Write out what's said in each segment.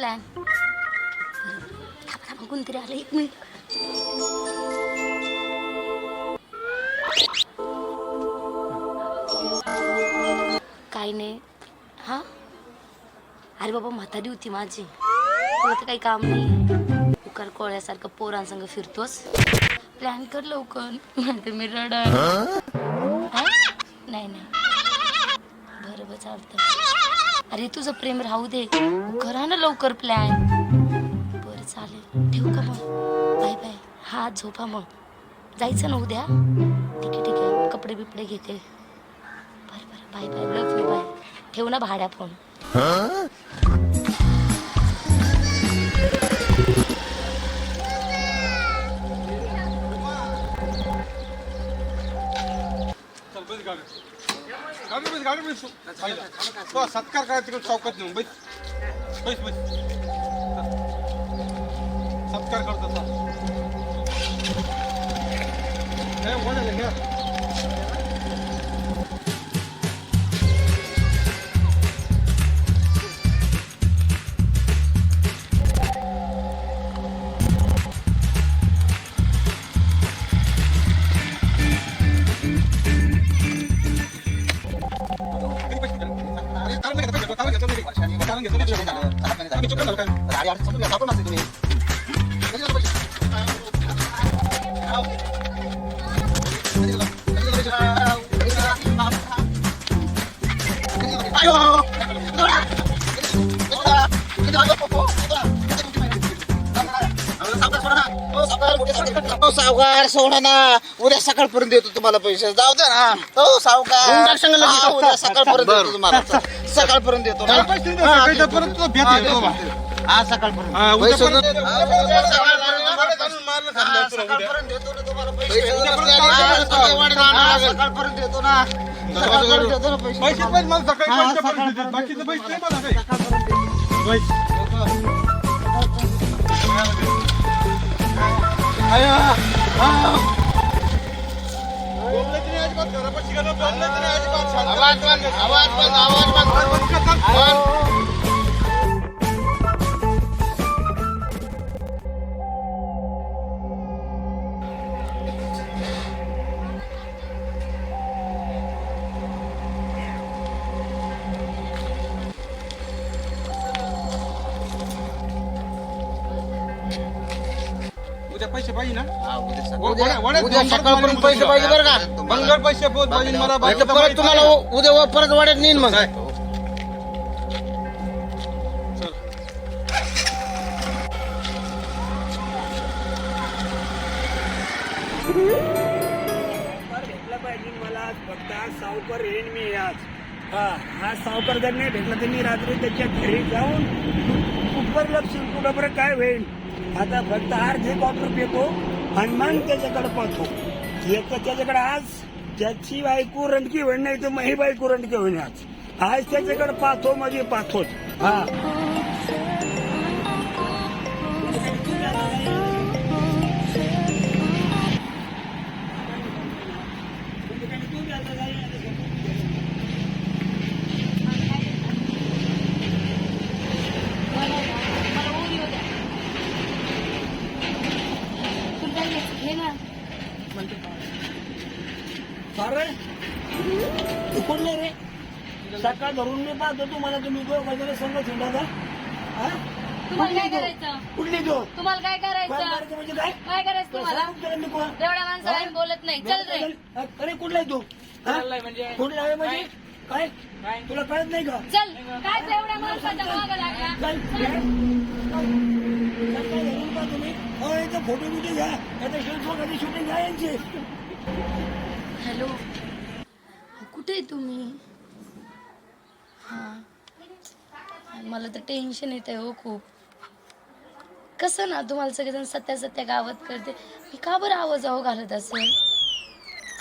Plan. कोणतरी आलं, 1 minute. काही नाही. हा अरे बाबा, म्हातारी होती माझी, तुला तर काही काम नाही. उकार कोळ्यासारखं पोरांसंग फिरतोस. प्लॅन कर लवकर, म्हणते मी रडा. नाही नाही, बरोबर चालतं. अरे तुझं प्रेम राहू दे, करा ना लवकर प्लॅन. बरं चालेल, ठेवू का मग? Bye bye. हा झोपा मग. जायचं ना उद्या? ठीक आहे ठीक आहे, कपडे बिपडे घेते. बरं बरं, bye bye, love you, bye. ठेव ना भाड्या फोन. सत्कार करा तिकडे चौकात नेऊन बैस बैस बैस. सत्कार करतो सावकार सोडा ना, उद्या सकाळपर्यंत देतो तुम्हाला पैसे. जाऊ दे ना. हो सावकार, उद्या सकाळपर्यंत देतो तुम्हाला. सकाळपर्यंत देतो ना. हा सकाळपर्यंत देतो ना तुम्हाला पैसे. सकाळपर्यंत देतो ना. पैसे पण मला सकाळी बाकीचे पैसे मला पैसे पाहिजे ना. उद्या सकाळपर्यंत पैसे पाहिजे बरं का. बंगल पैसे पोहोच पाहिजे मला. परत तुम्हाला उद्या परत वाढत नेईन मग. भेटला पाहिजे मला फक्त. आज सावकार येईन मी आज. हा सावकार जर नाही भेटला तर मी रात्री त्याच्या घरी जाऊन कुठवर लक्ष कुठं बरं काय होईल. आता फक्त अर्धे क्वार्टर पेको आणि मग त्याच्याकडे पाहतो. एक तर त्याच्याकडे आज त्याची बायको रंडकी होईल, नाही तर मही बायको रंडकी होईल. आज त्याच्याकडे पाहतो म्हणजे पाहतोच. हा अरे तू कुठले रे? सकाळ धरून मी पाहतो तुम्हाला. तुम्ही वगैरे संघ झेंडा तुम्हाला काय करायचं? कुठली तो तुम्हाला काय करायचं? म्हणजे काय काय करायचं तुम्हाला? एवढ्या माणसाला बोलत नाही. चल रे. अरे कुठला आहे तू? कुठला आहे म्हणजे काय? तुला कळत नाही का? चल. काय ते एवढ्या माणसाच्या मागं लागला? तुम्ही फोटो बिटो घ्या. आता शूटिंग घ्या यांची. हॅलो, कुठे आहे तुम्ही? हां, मला तर टेन्शन येत आहे हो खूप. कसं ना, तुम्हाला सगळेजण सत्या सत्या गावात करते, मी का बरं आवाज घालत असेल?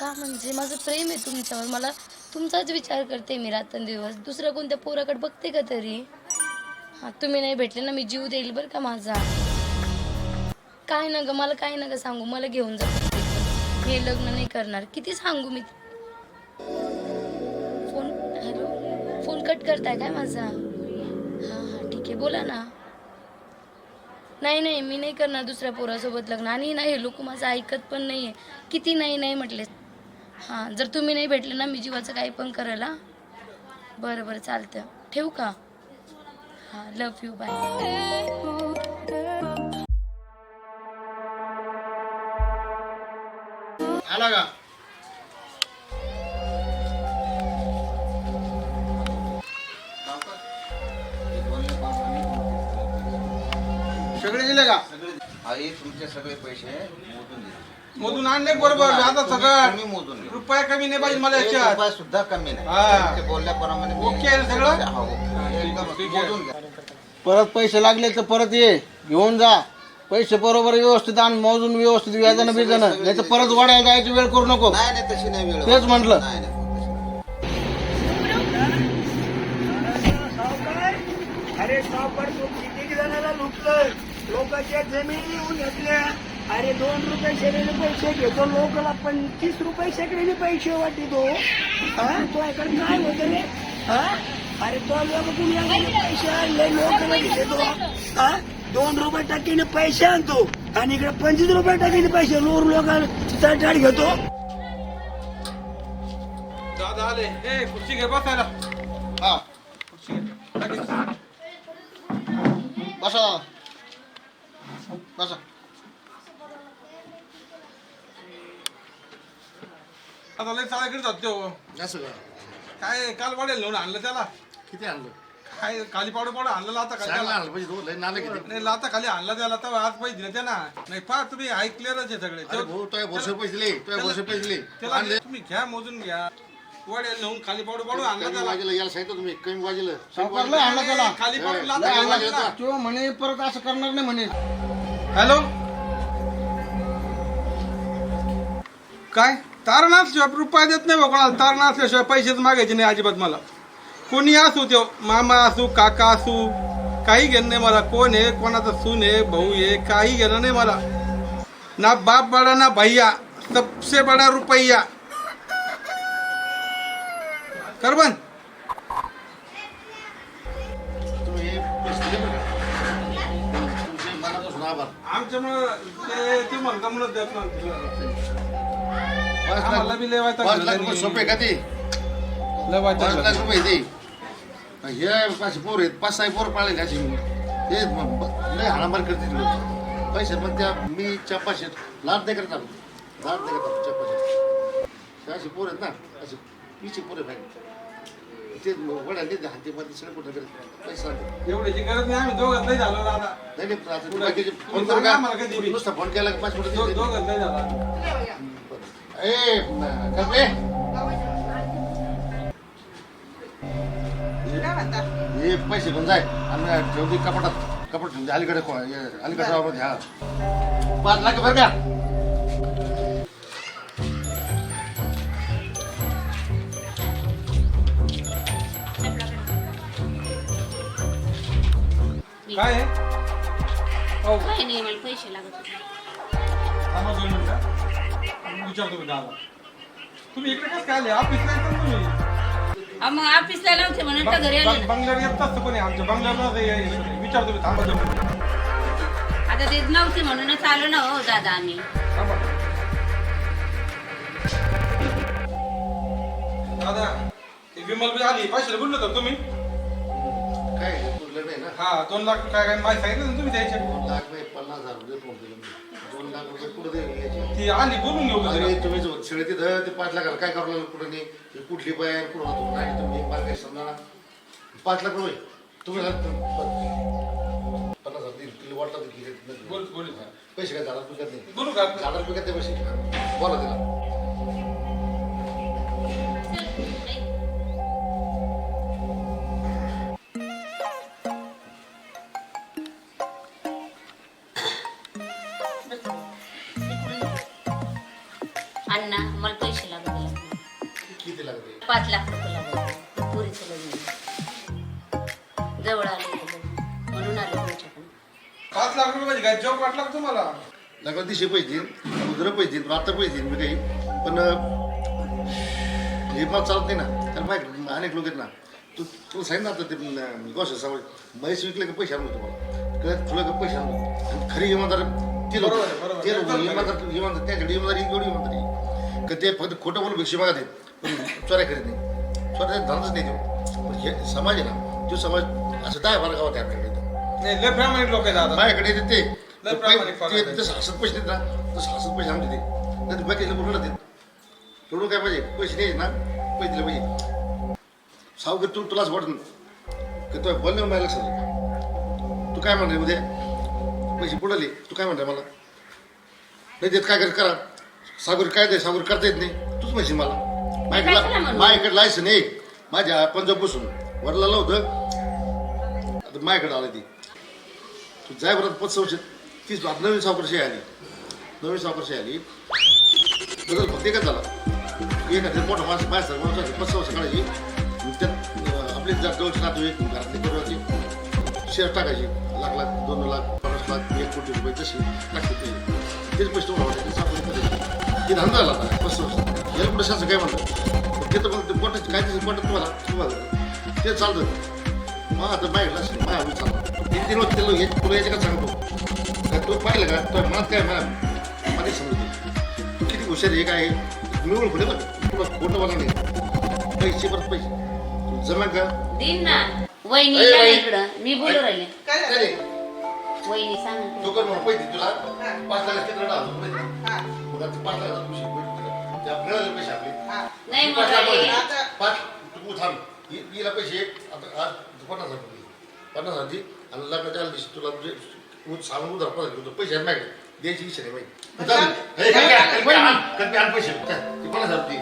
का म्हणजे माझं प्रेम आहे तुमच्यावर. मला तुमचाच विचार करते मी रात्रंदिवस. दुसऱ्या कोणत्या पोराकडे बघते का तरी? हां, तुम्ही नाही भेटले ना, मी जीव देईल बरं का माझा. काय ना ग, मला काय नका सांगू. मला घेऊन जा. हे लग्न नाही करणार. किती सांगू मी? फोन, हॅलो, फोन कट करताय काय माझा? हां हां ठीक आहे, बोला ना. नाही नाही, मी नाही करणार दुसऱ्या पोरासोबत लग्न. आणि नाही, लोक माझं ऐकत पण नाही आहे. किती नाही नाही म्हटले. हां, जर तुम्ही नाही भेटले ना, मी जीवाचं काही पण करेल. हां, बरं बरं, चालतं. ठेवू का? हां, लव यू, बाय. आला का? सगळे दिले का? आई तुमचे सगळे पैसे मोजून दिले. मोजून आणले बरोबर. आता सगळं तुम्ही मोजून घे. रुपया कमी नाही पाहिजे मला एक याच्यात. रुपया सुद्धा कमी नाही. हा. ते बोलल्याप्रमाणे ओके आहे ना सगळं? हा, ओके. एकदम ठीक आहे. मोजून घ्या. परत पैसे लागले तर परत ये घेऊन जा. पैसे बरोबर व्यवस्थित आण, मोजून व्यवस्थित व्याजानं बिजानं, नाही तर परत वाढायला जायची वेळ करू नको. नाही नाही तशी नाही वेळ. तेच म्हटलं. नाही नाही सावकार, अरे सावकार तू किती जणांना लुटलं, लोकांच्या जमिनी येऊन घेतल्या. अरे 2 रुपये शेकडे पैसे घेतो, लोकांना 25 रुपये शेकडे पैसे वाटितो. तो इकडे काय होत रे? अरे तो लोक पैसे आणले, लोकांना घेतो. 2 रुपये टक्केने पैसे आणतो आणि इकडे 25 रुपये टक्केने पैसे लोकांना टाट घेतो. दादा आले. ए, खुर्ची घे बसायला. हा खुर्ची घे. लगेच. बसा बसा. आता लय चाळा करत होते हो. असं का? काय काल वाढेल नेऊन आणलं त्याला. किती आणलं? काय खाली पावडं पावडं आणलं लाता खाली त्याला. आणलं पाहिजे तो लय नाले किती? नाही लाता खाली आणला त्याला तर आज पैसे दिले त्या ना. नाही पहा तुम्ही ऐकलेलंच आहे सगळे. अरे भाऊ तो वर्ष पैसे दिले, तो वर्ष पैसे दिले. त्याला तुम्ही घ्या मोजून घ्या. वाढेल नेऊन खाली पावडं पावडं आणला कमी त्याला. वाजेलं याला सांगितलं तुम्ही, कमी वाजेलं. सावकारला आणला त्याला. खाली पावडं लय लाता आणला आणला त्याला. तो म्हणे परत असं करणार नाही म्हणे. हॅलो, काय तारण असल्याशिवाय रुपया देत नाही बा कोणाला. तारण असल्याशिवाय पैसेच मागायचे नाही अजिबात मला. कोणी असू त्यो, मामा असू, काका असू, काही घेणं नाही मला. कोण आहे, कोणाचा सून आहे, भाऊ आहे, काही घेणं नाही मला. ना बाप बडा ना भैया, सबसे बडा रुपया. कर बन. तुम्ही हे पैसे दिले बरं का? तुमचे मनापासून आभार. आमच्यामुळं ते म्हणता म्हणत देत नाही. 5 आम्हाला बी लय वाईट 5 लाख रुपये सोपे का ते? लय वाईट 5 लाख रुपये ते. हे पाचशे पोर आहेत, 5-6 पोर पाळले अशी. हे लय हाणामार करते लोक. पैसे पण त्या मी चपाशे लाभ नाही करत. लाभ नाही करत चपाशे. अशी पोर आहेत ना, अशी पिची पोर आहे. ते वडाले हातीमध्ये सगळे कुठं करत पैसे सांगते. एवढ्याची गरज नाही. आम्ही दोघं नाही झालो दादा. नाही नाही, आता ते बाकीचे फोन तुम्ही करू सांगा का? आम्हाला कधी बी. नुसता फोन केला की 5 मिनिटं देते. दोघं नाही झाला. ए कपडे हे पैसे पण जाय आणि ठेवते कपाटात. कपाट ठेवते अलीकडे अलीकडे वापरते. हा 5 लाख बरं का? काय आहे? हो, काही नाही, मला पैसे लागत होते. थांबा 2 मिनिटं. विचारतो मी दादा. तुम्ही इकडे कसं काय आले? ऑफिसला येतात ना तुम्ही. मग ऑफिसला नव्हते म्हणून तर घरी आले. बंगल्यावर येत असतं कोणी आमच्या बंगल्यावर. विचारतो मी. थांबा 2 मिनिटं. आता ते नव्हते म्हणूनच आलो ना हो दादा आम्ही. थांबा. दादा, ते विमल बी आली. पैशाला बोललो होता तुम्ही. काय बोललं नाही ना. हा 2 लाख काय काय माहिती सांगितलं ना तुम्ही द्यायचे. 2 लाख नाही 50,000 रुपये फोन केले मी. 2 लाख रुपये कुठे द्यायचे? ती आली बोलून घेऊ का अरे जरा? तुम्ही सगळे तिथं ते 5 लाखाला काय करावं लागलं कुठं नाही. हे कुठली बाहेर कुठं होतो नाही. तुम्ही मला काही समजा 5 लाख रुपये तुम्ही 50,000 दिले वाटलं तर घे. बोल बोल. पैसे काय झाडात पिकत नाही. बोलू का? झाडात पिकत नाही पैसे. बोला तिला. अण्णा मला पैसे लागत होते. किती लागते? 5 लाख रुपये लागत होते. पुरीचं लग्न जवळ आले म्हणून आले तुमच्याकडे. 5 लाख रुपये म्हणजे काय जॉब वाटला का तुम्हाला? लागला 300 पैसे देईन, उदर पैसे देईन, आता पैसे देईन मी काही. पण हे मला चालत नाही ना. कारण माहिती अनेक लोक आहेत ना. तू सांगितलं आता ते गोष्ट सवय म्हैस विकले की पैसे आणून तुम्हाला तुला का पैसे आणतो आणि खरी इमानदार ते लोक बरोबर. ते लोक इमानदार त्याच्याकडे इमानदारी एवढी इमानदारी का ते फक्त खोटं बोलून भिक्षा मागत आहेत पण चोऱ्या करीत नाही चोऱ्या धरणच नाही देऊ पण हे समाज आहे ना तो समाज असं 10-12 गावात आहे आपल्याकडे नाही लय प्रामाणिक लोक आहेत दादा. माझ्याकडे येते लय प्रामाणिक ते आहे. जसं हसत पैसे देत ना तसं हसत पैसे आमचे ते नाही बाकीचे लोक रडत देत रडून काय पाहिजे पैसे द्यायचे ना पैसे दिले पाहिजे सावकर तुलाच वाटून की तो बोलले मला लक्षात आलं. तू काय म्हणते उद्या पैसे बुडाले तू काय म्हणते मला नाही देत काय करा सागर काय दे सागर करता येत नाही तूच म्हणशील मला माझ्याकडे लायसन आहे माझ्या पंजाब बसून वडिलाला होतं आता माझ्याकडे आलं ती तू जाय बरं 5 वर्ष तीच नवीन सावकारशी आली बदल फक्त एकच झाला एखाद्या मोठा माणूस माझ्यासारखं 5 वर्ष काढायची त्यात आपले जवळचे नातेवाईक घरातले बरोबर शेअर टाकायचे लाख 2 लाख 50 लाख 1 कोटी रुपये तसे टाकते तेच पैसे तुम्हाला वाटते सावकार ते धंदा झाला आता 5 वर्ष याला कुठं शासक काय म्हणतं ते तर मग पोटाची काय त्याचं पोटात तुम्हाला ते चालतं मग आता बाहेरला माझ्या चालतं 3 वर्ष त्याला हे तुला याच्या का सांगतो का तो पाहिलं का तो मनात काय मला समजतो तू किती हुशार आहे काय मिळून पुढे बघ तुला खोटं बोला नाही पैसे परत पैसे तू जमा का दिन ना वहिनी अरे, या ना वहिनी. इकडं मी बोलू राहिले काय रे वहिनी सांग तो कर म्हणून पैसे तुला 5 लाख किती रडा होतो माहिती मग आता 5 लाखाचा पैसे भेटतील त्या मिळाले पैसे आपले नाही 5 लाख म्हणाले 5 तू थांब हिला पैसे आता आज 50,000 रुपये 50,000 दे आणि लग्नाच्या आल्या दिवशी तुला म्हणजे सांगून उधार पैसे आहेत माहिती द्यायची इच्छा नाही माहिती आण पैसे ते 50,000 दे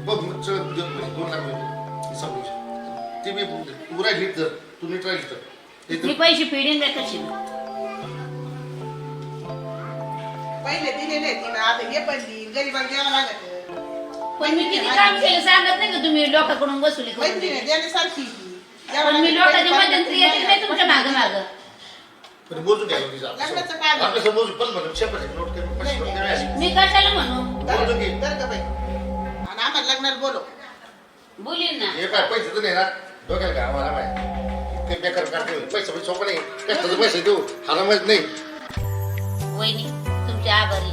बघ मग सगळं देतो पैसे 2 लाख मिळते सांगू ते मी तू राहिली तर तू नीट राहिली तर ते मी पैसे फेडीन द्या कशी पहिले दिलेले तिनं आता हे पण देईल गरीबाला द्यावं लागत पण मी किती काम केलं सांगत नाही का तुम्ही लोकांकडून वसुली करून मैत्रिणी दिली? देण्यासारखी पण मी लोकांच्या मध्यंतरी येते नाही तुमच्या मागं मागं पण मोजून घ्यायला तिचा लग्नाचं काय झालं? आपलं मोजून पण म्हणून 100% नोट करून 500 द्यावी. मी कशाला म्हणू मोजून घे. तर का बाई आणि आम्हाला लग्नाला बोलव बोलीन ना हे काय पैसे तर नाही ना डोक्याला काय आम्हाला माहिती ते बेकार काढते पैसे पण सोपं नाही कष्टाचे पैसे देऊ हरामच नाही वहिनी तुमचे आभारी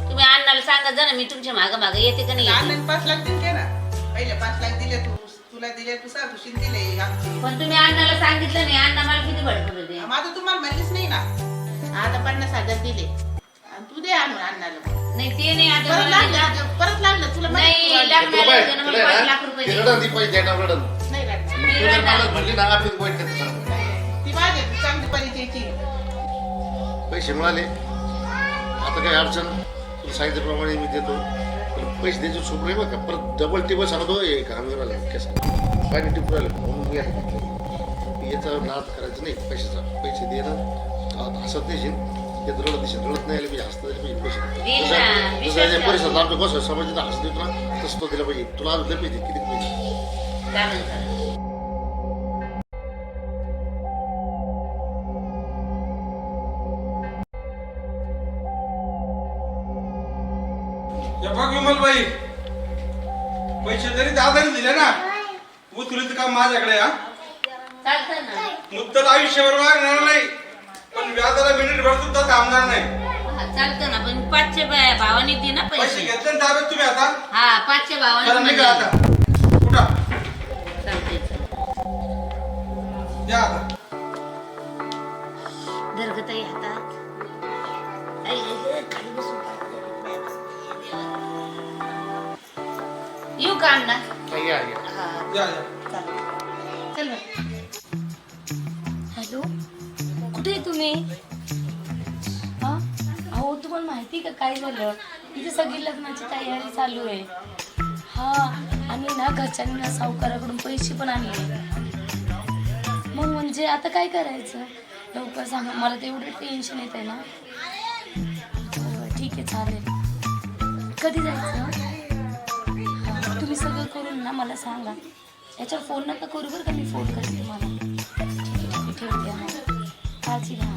तुम्ही अण्णाला सांगा जा ना मी तुमच्या मागं मागं येते का नाही येते. अण्णाने 5 लाख दिले ना पहिले 5 लाख दिले तुला दिले तू सासूशीन दिले आमची पण तुम्ही अण्णाला सांगितलं नाही अण्णा मला किती भडकत होते माझं तुम्हाला म्हणलीच नाही ना आता 50,000 दिले आणि तू दे आणून अण्णाला नाही ते नाही आता परत मला नाही. लागलं परत लागलं तुला नाही माहिती लागणार आहे ना, मला 5 लाख रुपये दे. रडन ती पैसे देणार रडन नाही लागणार. मी तुझ्या रडणार. मला म्हणली ना आपली वाईट करते सांग. ती माझी चांगली परिचयची पैसे मिळाले आता काही अडचण तुला सांगितल्याप्रमाणे मी देतो पण पैसे द्यायचे सोपं नाही बघा परत डबल टेबल सांगतो हे काम राहिलं कसं पाणी टिप राहिलं म्हणून मी आहे याचा नाद करायचं नाही पैसे देणं हसत नाही ते रडत दिसेल रडत नाही आले पाहिजे हसत दिले पाहिजे देईल ना, पैसे विश्वास जसं ठेवा. परिसरात आमचं कसं समाजात हसत देतो ना तसं तो दिला पाहिजे तुला आज दिले पाहिजे किती पाहिजे काय म्हणतात हे बघ विमलबाई पैसे जरी दादाने दिले ना उचलीत काम माझ्याकडे हा चालतं ना मुद्दल आयुष्यावर मागणार नाही पण व्याजाला मिनिटभर सुद्धा थांबणार नाही हा, चालतं ना पण 500 भावाने दे ना पैसे पैसे घेतले ना ताब्यात तुम्ही आता हा 500 भावाने बरं तुम्ही निघा दे. आता कुठं चालतंय या आता दर्गताई हातात आई, आई, खाली बसून येऊ का अण्णा या हा या या चल हॅलो कुठे आहे तुम्ही हा अहो तुम्हाला माहिती का काय झालं इथे सगळी लग्नाची तयारी चालू आहे हा आणि ना घरच्यांनी ना सावकाराकडून पैसे पण आणले मग म्हणजे आता काय करायचं लवकर सांगा मला तर एवढं टेन्शन येत आहे ना बरं, ठीक आहे चालेल कधी जायचं हा, तुम्ही सगळं करून ना मला सांगा याच्यावर फोन नका करू बरं का मी फोन करते तुम्हाला ठीक आहे ठेवते हा काळजी घ्या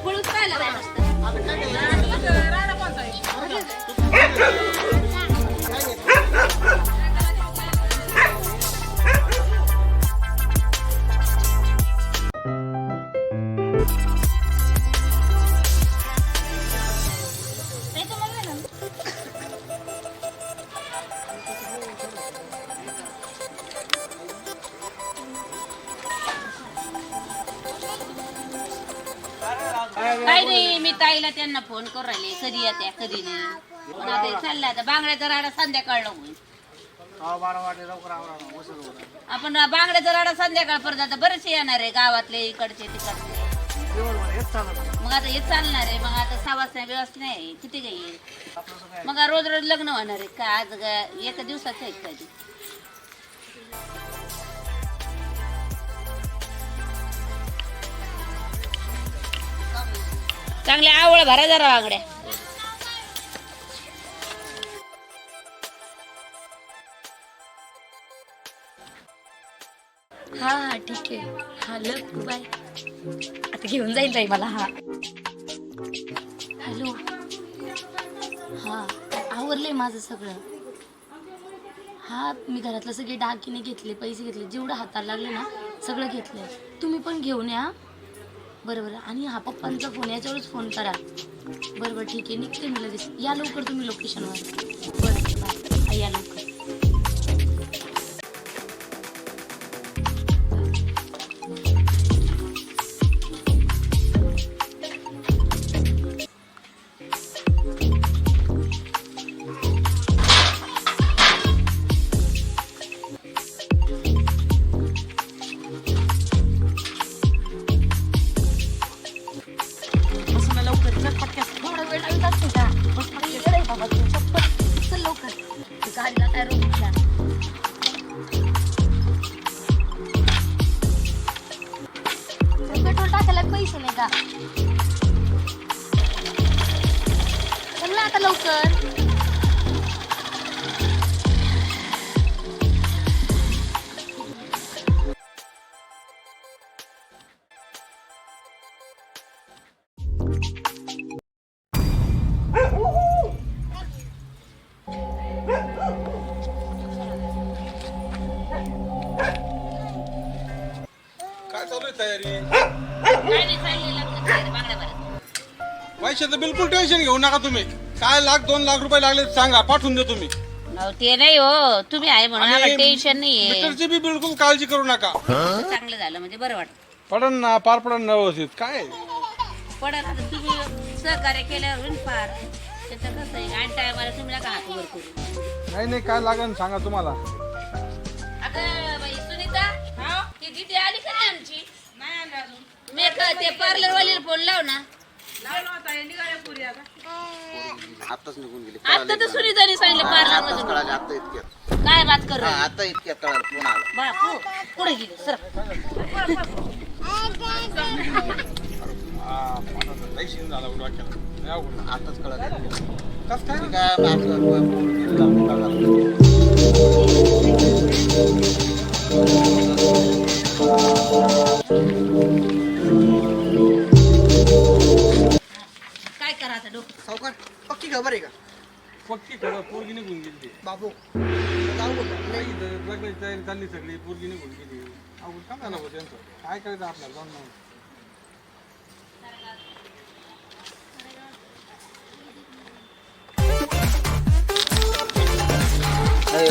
पळूच पाहिलं काय नाही, मी ताईला त्यांना फोन करून राहिले कधी येत्या कधी नाही. पण आता हे चाललंय आता बांगड्याचा राडा संध्याकाळ होईल. आपण बांगड्याचा राडा संध्याकाळ परत आता बरेचसे येणार आहे गावातले इकडचे तिकडचे. मग आता हे चालणार आहे. मग आता 6 वाजता व्यवस्था नाही किती काही मग रोज रोज लग्न होणार आहे का आज एका दिवसाचं आहे काय ते? चांगल्या आवळ भरा जरा बांगड्या. हा हा ठीक आहे. हा लव बाय. आता घेऊन जाईल ताई मला. हा हॅलो. हा आवरलंय माझं सगळं. हा मी घरातलं सगळे दागिने घेतले, पैसे घेतले, जेवढं हाताला लागले ना सगळं घेतलंय. तुम्ही पण घेऊन या. बरोबर. आणि हा पप्पांचा फोन याच्यावरच फोन करा. बरोबर ठीक आहे. निघते मी लगेच. या लवकर तुम्ही लोकेशनवर. बरं बाय. या लवकर. गाडीला काय रोखला. पेट्रोल टाकायला पैसे नाही का? चल आता लवकर. काय चालू आहे तयारी? काय नाही चाललंय लग्न तयारी, बांगड्या भरा. पैशाचं बिलकुल टेन्शन घेऊ नका तुम्ही. काय 1,00,000-2,00,000 रुपये लागले सांगा, पाठवून देतो मी. अहो ते नाही हो, तुम्ही आहे म्हणून आम्हाला टेन्शन नाहीये. मीटरची बी बिलकुल काळजी करू नका. चांगलं झालं म्हणजे बरं वाटत. पडन ना, पार पडन ना व्यवस्थित. काय पडत आता तुम्ही सहकार्य केल्यावर होईल पार. त्याचं कसं आहे आणि टायमाला तुम्ही नका हात वर करू. नाही नाही, काय लागन सांगा तुम्हाला. अगं बाई सुनीता, ती दीदी आली का नाही आमची? मी ते पार्लर वालीला फोन लाव ना. आताच निघून गेली. आता तर सुनीताने सांगितलं पार्लर आताच मध्ये. कळाले, आता इतक्यात. काय बात करू? आता इतक्यात कळालं, फोन आला. बापू पुढे गेली सर. झाला डोक्याला. लय अवघड आहे. आताच कळालं. कसं काय? मी काय आपलं गेलं लावून कळालं. काय करायचं डोकं? सावकार पक्की खबर आहे का पक्की खरं पोरगी निघून गेली ते. बाबू जाऊ बोलतो नाही, इथं लग्नाची तयारी चालली सगळी, पोरगी निघून गेली. अवघड काय झालं हो त्यांचं? काय करायचं आपल्याला जाऊन नाही.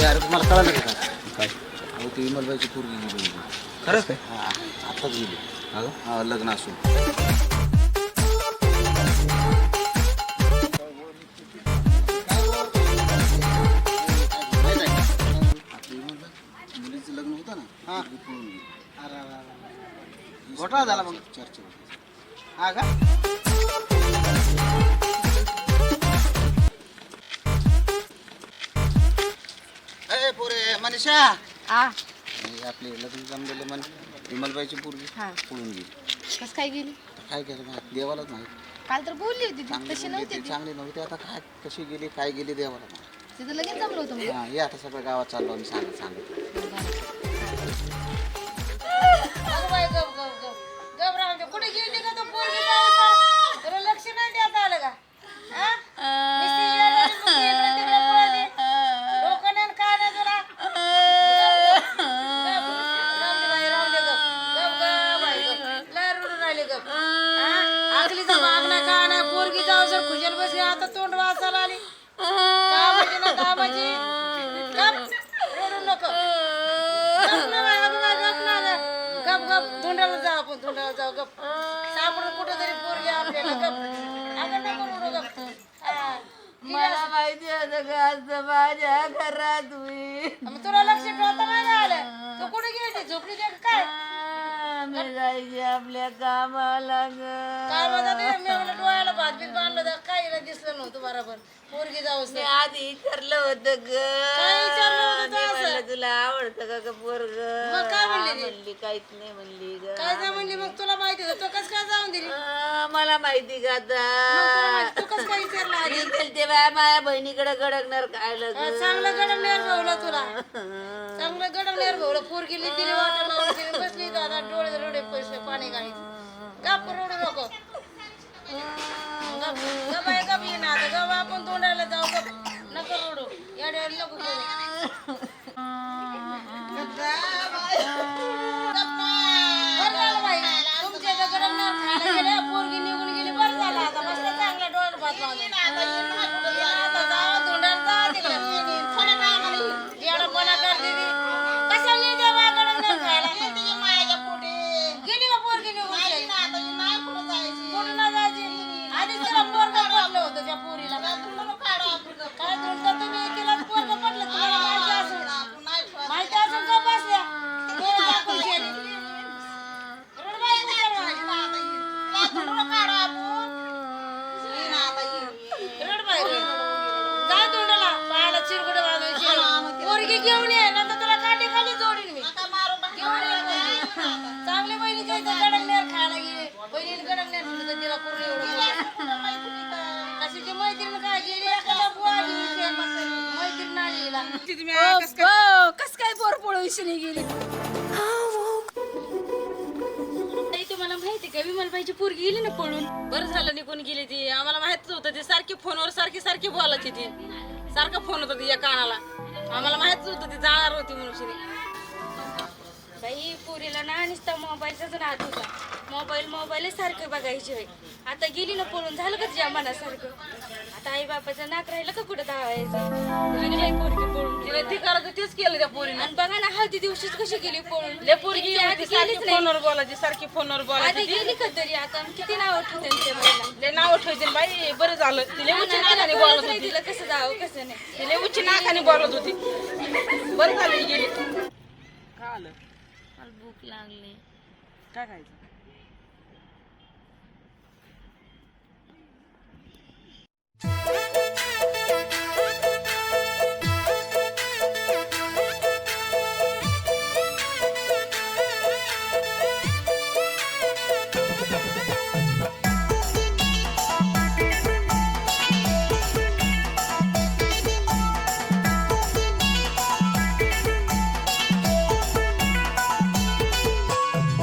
यार तुम्हाला कळालं का काय? अहो ती विमलबाईची पोरगी गेली. खरंच काय हा, आताच गेली. हा, लग्न असून. मुलीचं लग्न होतं ना, हा. ती पळून गेली. घोटाळा झाला मग. चर्चा होती. हा का ए पोरे मनीषा, आ हे आपले लग्न जमलेले मन विमलबाईची पोरगी हा. पळून गेली. कस काय गेली? काय केलं माहित देवालाच माहित. काल तर बोलली होती ती. चांगली तशी मुलगी नव्हती ती, ती. चांगली नव्हती. आता काय कशी गेली काय गेली देवाला माहित. तिथं लगेच जमलं होतं मग. हा, ये आता सगळ्या गावात चाललो आम्ही सांगत. कुठे गेली का तो पोरगी गावात? त्याला लक्ष नाही द्यायचं आलं का? हा? नुसती येड्यावानी मुलगी इकडे तिकडे पळते. डोकं नाही आणि काय नाही तुला. राहू दे बाई, राहू दे गप. गप गप बाई, गप. लय रडून राहिली गप. हा? आखलीचा मागणा का नाही, पोरगी जाऊ सर खुशाल बसली, आता तोंड वाचायला आली. का म्हणजे ना का म्हणजे? गप, रडू नको. गप ना बाई, अगं बाई, गप ना गं. गप गप धुंडाला जाऊ आपण, धुंडाला जाऊ गप. सापडून कुठं तरी पोरगी आपल्याला. अगं नको रडू गप. हा. मला माहिती होतं का असं माझ्या घरात होईल. मग तुला लक्ष ठेवता नाही का आलं? तू कुठे गेली होती? झोपली होती का काय? मी जायची आपल्या कामाला ग. काय म्हणतात ते? मी म्हणलं डोळ्याला भात बीत बांधलं तर काही दिसलं नव्हतं बरोबर. पोरगी जाऊस मी आधी विचारलं होतं ग. काय विचारलं होतं तू असं? म्हणलं तुला आवडतं का ग पोरग? मग काय म्हणली ती? म्हणली काहीच नाही म्हणली ग. काय जा म्हणली मग तुला माहिती होतं तो कसं काय जाऊन दिली? मला माहिती का मग तुला आता माहिती- तू कसं काय विचारलं आधी? मी गेलते बाया माझ्या बहिणीकडे गडकणार खायला ग. चांगलं गडमलेर भावलं तुला चांगलं गडमलेर भावलं पोरगी दिली वाटत लावून बसली तर आता डोळे डोळे पैसे पाणी गाळीत गप रडू नको गप आहे गप ये ना आता गप आपण तोंडायला जाऊ गप नको रडू येड्या नको करू बरं झालं बाई तुमच्या इथं गडमलेर खायला गेल्या पोरगी निघून गेली बरं झालं आता बसलं चांगलं डोळ्यात भात बांधून आता जावं तोंडाला जा तिकडं येडपणा करते ती कशाला नाही त्या बागाला खायला गेली का पोरगी निघून गेली? कुठं नाही जायची आधी तिला पोरग पडलं होतं त्या पोरीला काय तुमचं तुम्ही तिला पोरग पडलं तुम्हाला माहिती असून का बसल्या डोळे झाकून गेली. रडबाई रडबाई जा तोंडाला पायाला चिरगुडे वाजवायचे पोरगी घेऊन ये नंतर तुला काठी खाली जोडीन मी घेऊन ये चांगल्या बहिणीच्या इथं गडंगनेर खायला गेले बहिणीने गडंगनेर दिलं तर तिला पूर्ण एवढं कशाची मैत्रीण काय गेली एखादा बुवा घेऊन मैत्रीण आलीला कस काय पोर पळून गेली तुम्हाला माहिती का विमलबाईची पोरगी गेली ना पळून बरं झालं निघून गेली ती आम्हाला माहितच होतं ती सारखी फोनवर सारखी बोलायची ती सारखं फोन होता तिच्या कानाला आम्हाला माहितच होतं ती जाणार होती मनुष्यने बाई पोरीला ना नुसता मोबाईलचाच नाद होता मोबाईल सारखं बघायची होय आता गेली ना पळून झालं का तुझ्या मनासारखं आता आई बापाचं नाक राहिलं का कुठं धावायचं गेली बाई पोरगी पळून तिला ती करायचं तेच केलं त्या पोरीने आणि बघा ना हळदी दिवशीच कशी गेली पळून लय पोरगी इतकी आधी गेलीच नाही. फोनवर बोलायची सारखी फोनवर आधी बोलायची गेली का तरी आता किती नाव ठेवते त्या बाईला लय नाव ठेवायचे बाई बरं झालं तिला उच्च नाकाने बोलत नाही होती तिला कसं जावं कसं नाही तिला उच्च नाकाने बोलत होती बरं झालं ही गेली का आलं मला भूक लागली काय खायचं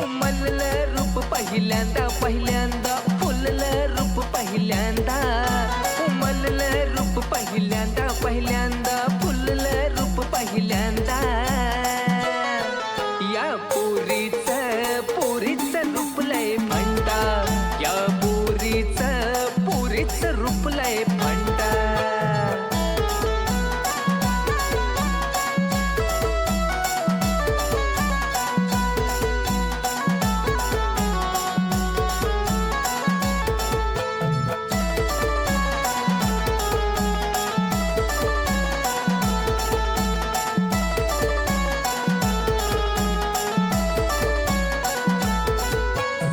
उमललं रूप पहिल्यांदा फुललं रूप पहिल्यांदा उमललं रूप पहिल्यांदा फुललं रूप पहिल्यांदा या पोरीचं रूप लय भंडा या पोरीचं रूप लय भंडा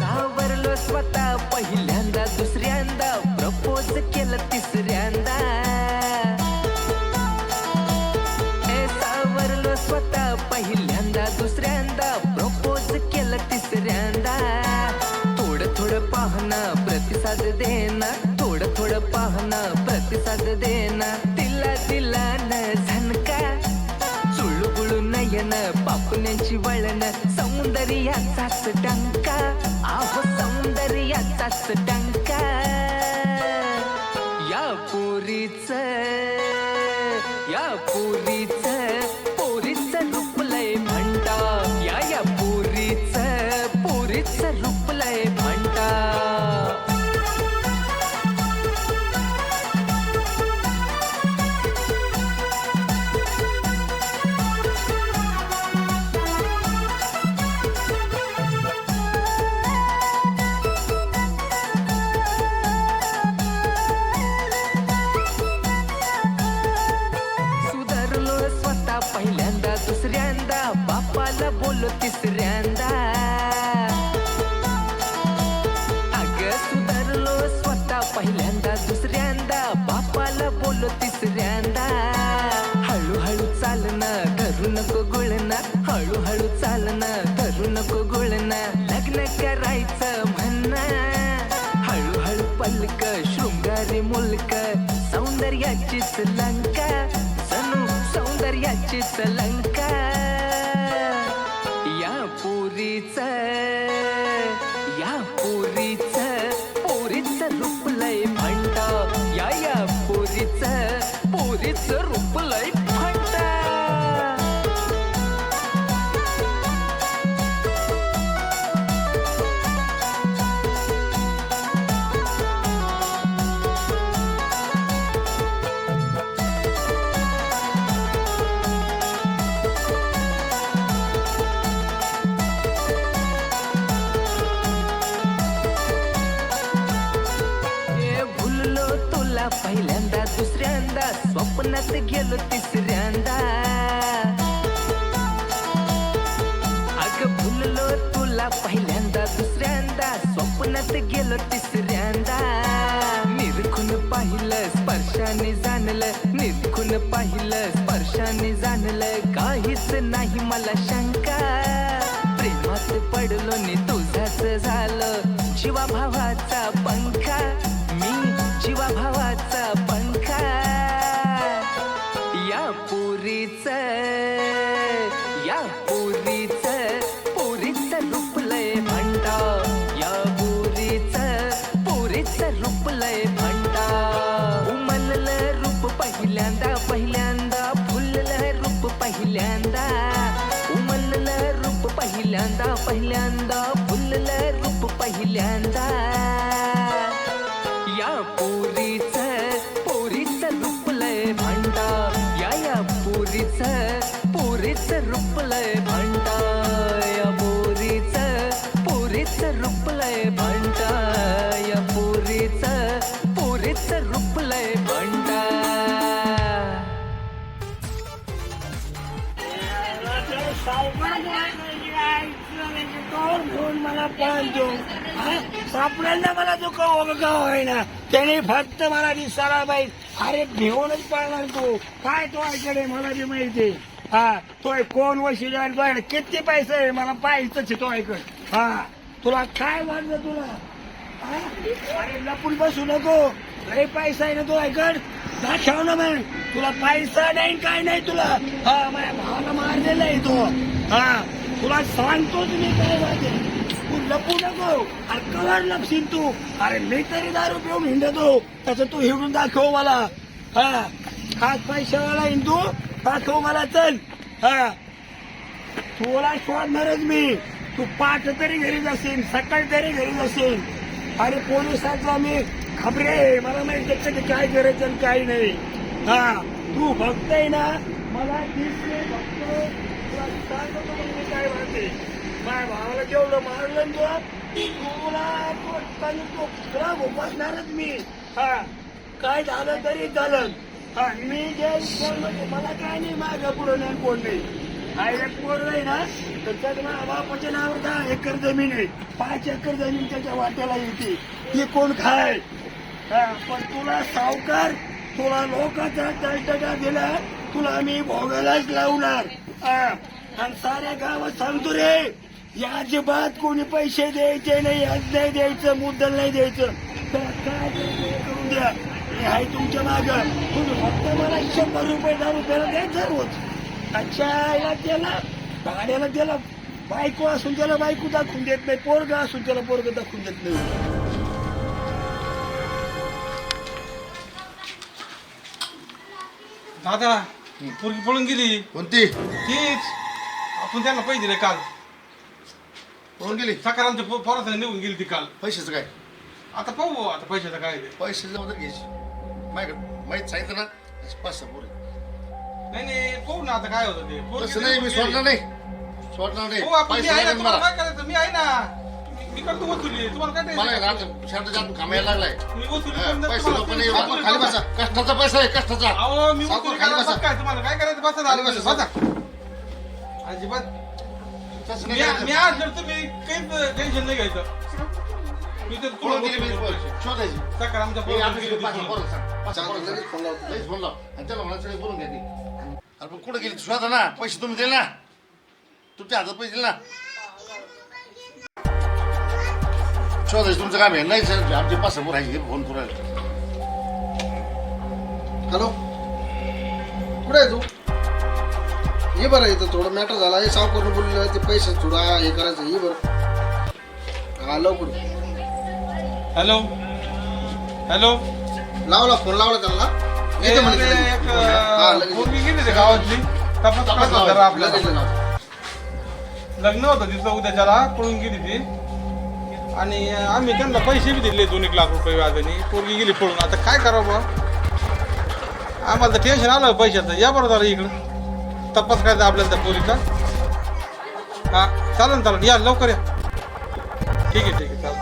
सावरलो स्वतः पहिल्यांदा दुसऱ्यांदा प्रपोज केलं तिसऱ्यांदा सावरलो स्वतः पहिल्यांदा दुसऱ्यांदा प्रपोज केलं तिसऱ्यांदा थोडं पाहणं प्रतिसाद देणं थोडं पाहणं प्रतिसाद देणं दिला न झणका चुळबुळू नयन पापुण्यांची वळण सौंदर्याचाच डंका आहो सौंदर्याचाच डंका या पोरीचं रूप लय भंडा या पोरीचं रूप लय भंडा बोलो तिसऱ्यांदा अग सुधारलो स्वतः पहिल्यांदा दुसऱ्यांदा बापाला बोलो तिसऱ्यांदा हळूहळू चालणं धरू नको गुळणं हळूहळू चालणं धरू नको गुळणं लग्न करायचं म्हणणं हळूहळू पलक शृंगारी मुलक सौंदर्याचीच लंका जणू सौंदर्याचीच लंका या पोरीच पोरीच रूप लय भंड या पोरीच रूप लय भंड भुललो तुला पहिल्यांदा दुसऱ्यांदा स्वप्नात गेलो तिसऱ्यांदा अग भुललो तुला पहिल्यांदा दुसऱ्यांदा स्वप्नात गेलो तिसऱ्यांदा निरखून पाहिलं स्पर्शाने जाणलं निरखून पाहिलं स्पर्शाने जाणलं काहीच नाही मला शंका प्रेमात पडलो नि तुझाच झालं जीवा भावाचा पंखा मी जीवा भावाचा पंखा या पोरीच रूप लय भंडा या पोरीच रूप लय भंडा उमललं रूप पहिल्यांदा फुललं रूप पहिल्यांदा उमललं रूप पहिल्यांदा फुललं रूप पहिल्यांदा या पोरीच रूप लय भंडा या पोरीच रूप लय भंडा या पोरीच रूप लय भंडा या पोरीच रूप लय भंडा मला पाहतो सापड्यांना मला तो का होईना त्याने फक्त मला दिसायला पाहिजे. अरे भिवूनच पाळणार तू काय तो ऐकडे मला बी माहिती. हा तो कोण वशिला किती पैसे आहे मला पाहायचंच तो ऐकड. हा तुला काय वाटलं तुला हा? अरे लपून बसू नको लय पैसा आहे ना तो ऐकड दाखव ना मग तुला पैसा नाही काय नाही तुला. हा माझ्या भावाला मारलेला आहे तो. हा तुला सांगतोच मी काय वाटेल तू लपू नको. अरे कवर लपशील तू. अरे मी तरी दारू पिऊन हिंडतो तसं तू हिंडून दाखव मला. हा हाच पैशावाला हिंदू दाखव मला चल. हा तुला शोधणारच मी. तू पाठ तरी घरी जाशील सकाळी तरी घरी जाशील. अरे पोलिसांचा मी खबरे मला माहिती त्याच्यात काय करायचं आणि काय नाही. हा तू बघतय ना मला दिसले बघतो तुला सांगतो मी काय म्हणते. माझ्या भावाला जेवढं मारलं तुला उपासणारच मी. हा काय झालं तरी झालं. हा मी जे मला काय नाही माझ्या पुढं नाही कोण नाही. हा एक पोर आहे ना त्याच्यात माझ्या बापाच्या नावावर 10 एकर जमीन आहे. 5 एकर जमीन त्याच्या वाट्याला येते ती कोण खाय. हा पण तुला सावकार तुला लोकांचा तळटगा दिला तुला मी भोगायलाच लावणार. आणि साऱ्या गावात सांगतो रे या अजिबात कोणी पैसे द्यायचे नाही आज नाही द्यायचं मुद्दल नाही द्यायचं. तर काय करून द्या मी आहे तुमच्या मागं. तुम्ही फक्त मला 100 रुपये 10 रुपयाला द्यायचं रोज. अच्छा याला त्याला भाड्याला त्याला बायको असून त्याला बायको दाखवून देत नाही पोरगा असून त्याला पोरग दाखवून देत नाही. दादा पोरगी पळून गेली. कोणती तीच आपण त्यांना पैसे दिले काल. पळून गेली सकाळ आमच्या पोरासंग निघून गेली ती काल. पैशाचं काय आता पाहू आता पैशाचं काय ते. पैसे जमा घ्यायची माझ्याकडे माहित सांगितलं ना 5-6 पोरी. नाही नाही पाहू ना आता काय होतं ते. पोरगी तसं नाही मी निघून सोडणार गेली. नाही सोडणार नाही हो आपण मी पैसे आहे ना लागेल तुम्हाला मला. काय करायचं मी आहे ना मी करतो वसुली तुम्हाला काय मला टेन्शन? रात्र शांत जात कामायला लागलाय. मी वसुली करून देतो पैसे तुम्हाला. लोक तुम्ही नाही खाली बसा. कष्टाचा पैसा आहे कष्टाचा. अहो मी सावकार वसुली खाली करायला बसा. बस काय तुम्हाला काय करायचं बसा खाली झालं बसा. बसा. अजिबात तसं नाही मी करायचं. आज जर तुम्ही काहीच टेन्शन नाही घ्यायचं. मी तर कुठं गेली मी शोधायची सकाळ आमच्या हे आमच्या गेली पोराला पाच पोरं सांग. पाच चालतं, पोरं लगेच फोन लावतो. लगेच फोन लाव आणि त्याला म्हणा सगळे बोलून घ्या ती. अरे पण कुठं गेली शोधा ना पैसे तुम्ही दिले ना तुमच्या हातात पैसे दिले ना शोधायचं तुमचं काम आहे नाही सर आमचे पाच समोर आहे फोन करू राहिले हॅलो कुठे आहे तू ये बरं इथं थोडं मॅटर झाला हे सावकारून बोललं ते पैसे थोडा हे करायचं ये बरं हा लवकर हॅलो हॅलो लावला फोन लावला त्याला येतो म्हणे ते लगेच. हा, लगेच. पोरगी गेली ते गावातली तपास करायचा जरा आपल्याला लगेच लाव. लग्न होतं तिचं उद्याच्याला पळून गेली ती आणि आम्ही त्यांना पैसे बी दिले 2-1 लाख रुपये व्याजाने पोरगी गेली पळून आता काय करावं बा आम्हाला तर टेन्शन आलं पैशाचं या बरं जरा इकडं तपास करायचा आपल्याला त्या पोरीचा हा चालेल या लवकर या ठीक आहे चालेल